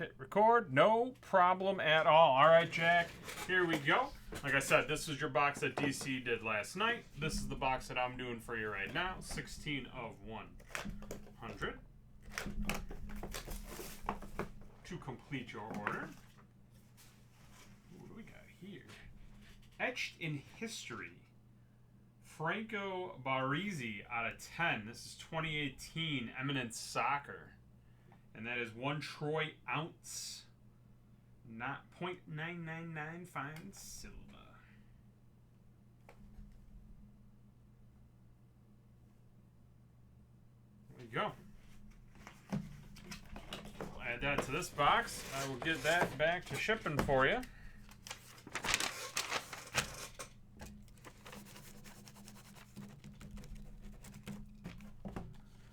hit record. No problem at all. All right, Jack, here we go. Like I said, this was your box that DC did last night. This is the box that I'm doing for you right now. 16 of 100. To complete your order. What do we got here? Etched in History. Franco Baresi out of 10. This is 2018 Eminence Soccer. And that is 1 troy ounce. Not 0.999 fine silver. There you go. We'll add that to this box. I will get that back to shipping for you.